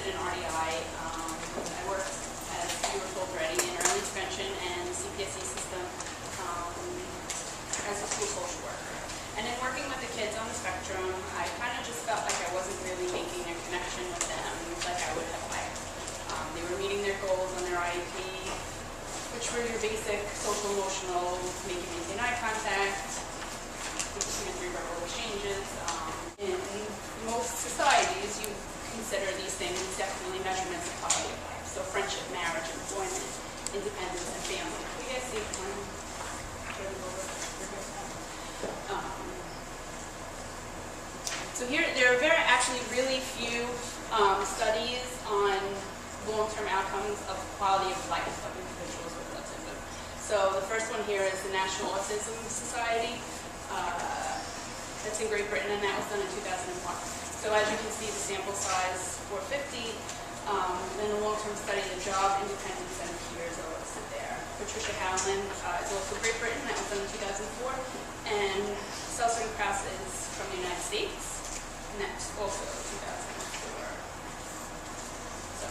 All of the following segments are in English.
interested in RDI. I work, as you were told already, in early intervention and the CPSE system as a school social worker. And in working with the kids on the spectrum, I kind of just felt like I wasn't really making a connection with them like I would have liked. They were meeting their goals on their IEP, which were your basic social emotional, making maintain eye contact, two-to-three verbal exchanges. In most societies, you consider these things definitely measurements of quality of life. So friendship, marriage, employment, independence, and family. You guys see so here, there are actually really few studies on long-term outcomes of quality of life of individuals with autism. So the first one here is the National Autism Society. That's in Great Britain, and that was done in 2001. So as you can see, the sample size 450. Then a long-term study of job, independence, and peers are listed there. Patricia Howland is also Great Britain, that was done in 2004. And Seltzer and Krause is from the United States, and that's also 2004. So,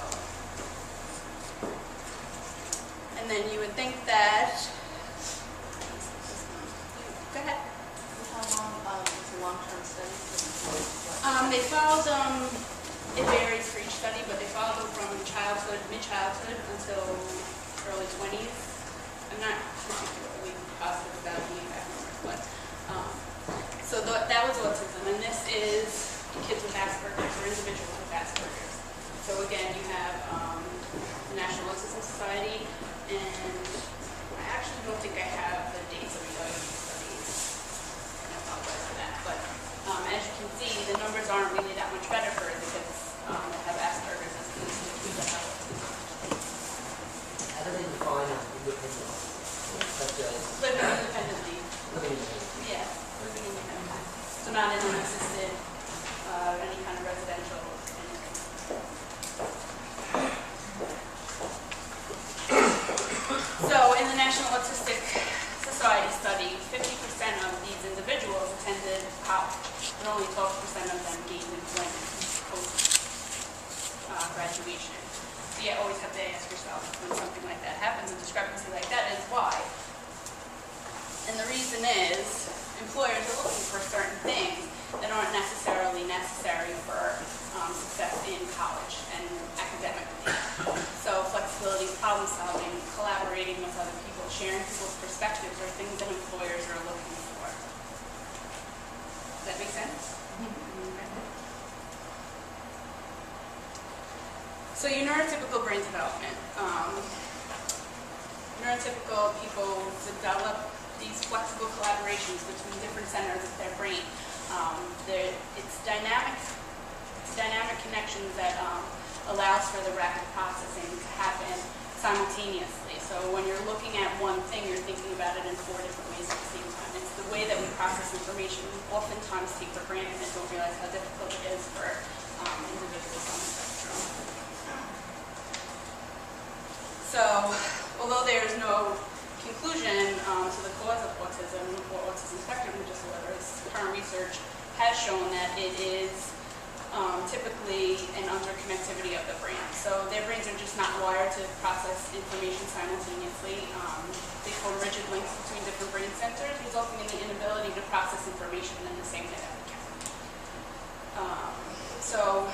and then you would think that, go ahead. How long is a long-term study? They followed it varies for each study, but they followed them from childhood, mid-childhood until early 20s. I'm not particularly positive about the exact numbers, but so that was autism, and this is kids with Asperger's or individuals with Asperger's. So again, you have the National Autism Society, and I actually don't think I have the dates of the other studies. I apologize for that, but as you can see, the numbers aren't really that much better for the kids that have Asperger's as opposed to kids that have autism. How do they define independence? Such as Living independently. living independently? Yeah, living independently. So not in an assisted, any kind of residential. So in the National Autistic Society study, 50% of these individuals attended college, but only 12% of them gained employment post-graduation. So you always have to ask yourself when something like that happens, a discrepancy like that is why. And the reason is employers are looking for certain things that aren't necessarily necessary for success in college and academically. So flexibility, problem solving, collaborating with other people, sharing people's perspectives are things that employers are looking for. Does that make sense? So your neurotypical brain development. Neurotypical people develop these flexible collaborations between different centers of their brain. It's dynamic connections that allows for the rapid processing to happen simultaneously. So when you're looking at one thing, you're thinking about it in 4 different ways at the same time. It's the way that we process information. We oftentimes take for granted and don't realize how difficult it is for individuals on the spectrum. So although there's no conclusion to the cause of autism or autism spectrum disorders, current research has shown that it is typically an underconnectivity of the brain. So their brains are just not wired to process information simultaneously. They form rigid links between different brain centers, resulting in the inability to process information in the same way that we can. So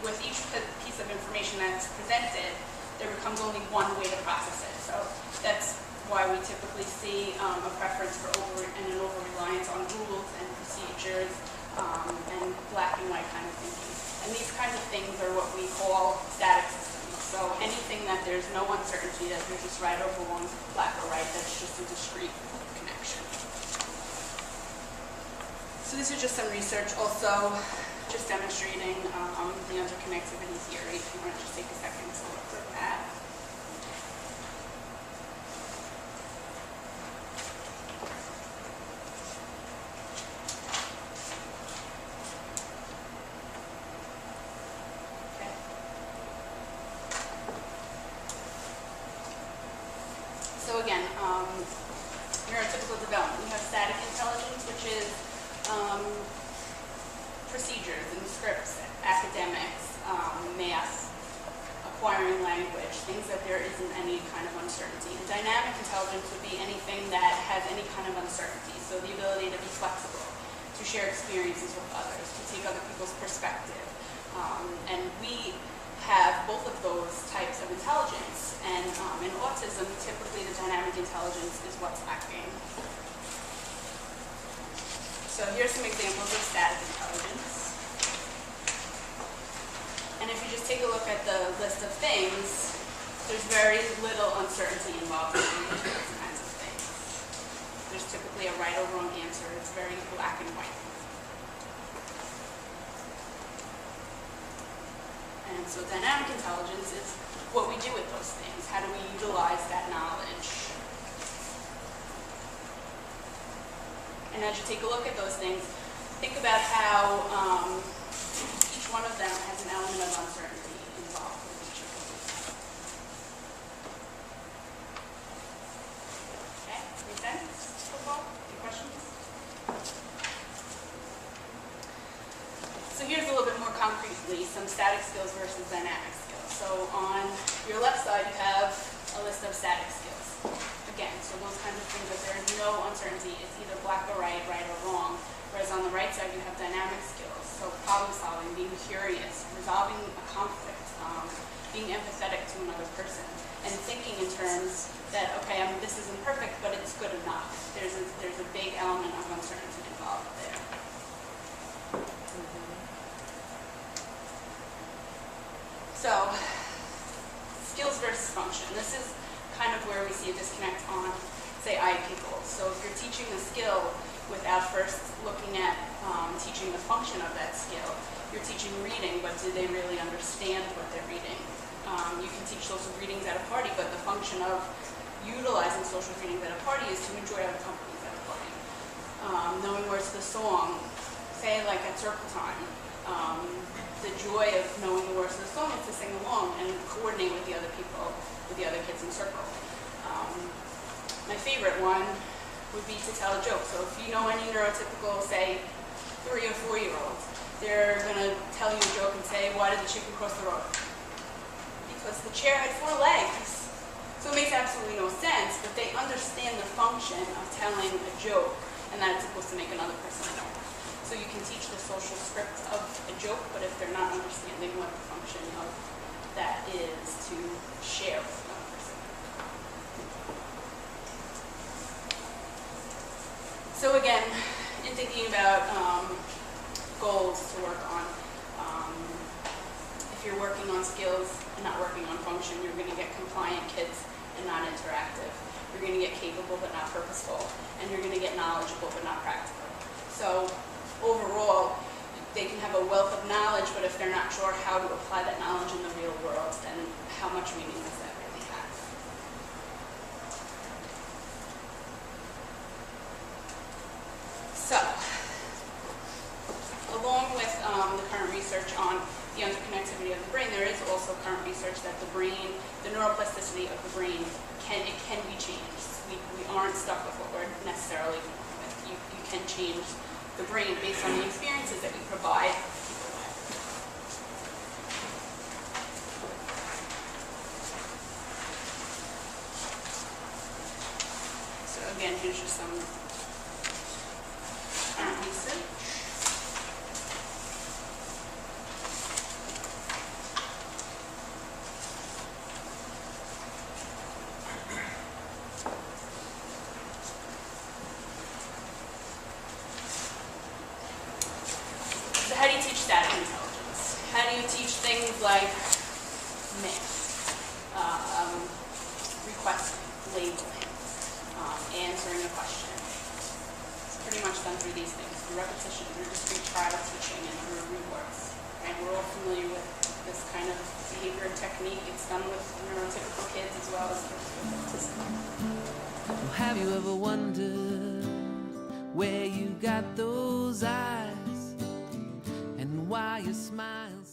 with each piece of information that's presented, there becomes only one way to process it. So that's why we typically see a preference for an over-reliance on rules and procedures and black and white kind of thinking. And these kinds of things are what we call static systems. So anything that there's no uncertainty, that there's just right or wrong, black or right, that's just a discrete connection. So this is just some research also just demonstrating the interconnectivity theory. If you want to just take a second to look at that. Okay. So again, neurotypical development. We have static intelligence, which is procedures and scripts, academics, any kind of uncertainty. So the ability to be flexible, to share experiences with others, to take other people's perspective. And we have both of those types of intelligence. And in autism, typically the dynamic intelligence is what's lacking. So here's some examples of static intelligence. And if you just take a look at the list of things, there's very little uncertainty involved in these kinds of things. There's typically a right or wrong answer. It's very black and white. And so dynamic intelligence is what we do with those things. How do we utilize that knowledge? And as you take a look at those things, think about how each one of them has an element of uncertainty involved with each of them. Okay, make sense? Football? Any questions? So here's a little bit more concretely some static skills versus dynamic skills. So on your left side, you have a list of static skills. Again, so those kinds of things that there is no uncertainty. It's either black or right or wrong. Whereas on the right side, you have dynamic skills. So problem solving, being curious, resolving a conflict, being empathetic to another person, and thinking in terms that, okay, this isn't perfect, but it's good enough. There's a big element of uncertainty involved there. So, skills versus function. This is kind of where we see a disconnect on, say, IEP goals. So if you're teaching a skill without first looking at teaching the function of that skill, you're teaching reading, but do they really understand what they're reading? You can teach social readings at a party, but the function of utilizing social readings at a party is to enjoy other companies at a party. Knowing words to the song, say like at circle time, the joy of knowing the words of the song is to sing along and coordinate with the other people, with the other kids in the circle. My favorite one would be to tell a joke. So if you know any neurotypical, say, 3 or 4-year-olds, they're going to tell you a joke and say, why did the chicken cross the road? Because the chair had 4 legs. So it makes absolutely no sense, but they understand the function of telling a joke, and that it's supposed to make another person know. So you can teach the social script of a joke, but if they're not understanding what the function of that is to share with another person. So again, in thinking about goals to work on, if you're working on skills and not working on function, you're going to get compliant kids and not interactive. You're going to get capable but not purposeful, and you're going to get knowledgeable but not practical. So overall, they can have a wealth of knowledge, but if they're not sure how to apply that knowledge in the real world, then how much meaning does that really have? So, along with the current research on the interconnectivity of the brain, there is also current research that the brain, the neuroplasticity of the brain, can be changed. We aren't stuck with what we're necessarily born with. You can change the brain based on the experiences that we provide people with. So again, here's just some research. How do you teach static intelligence? How do you teach things like math, requesting, labeling, answering a question? It's pretty much done through these things, through repetition, through discrete trial teaching, and through rewards. And we're all familiar with this kind of behavior and technique. It's done with neurotypical kids as well as kids with autism. Well, have you ever wondered where you got those eyes? And why you smile?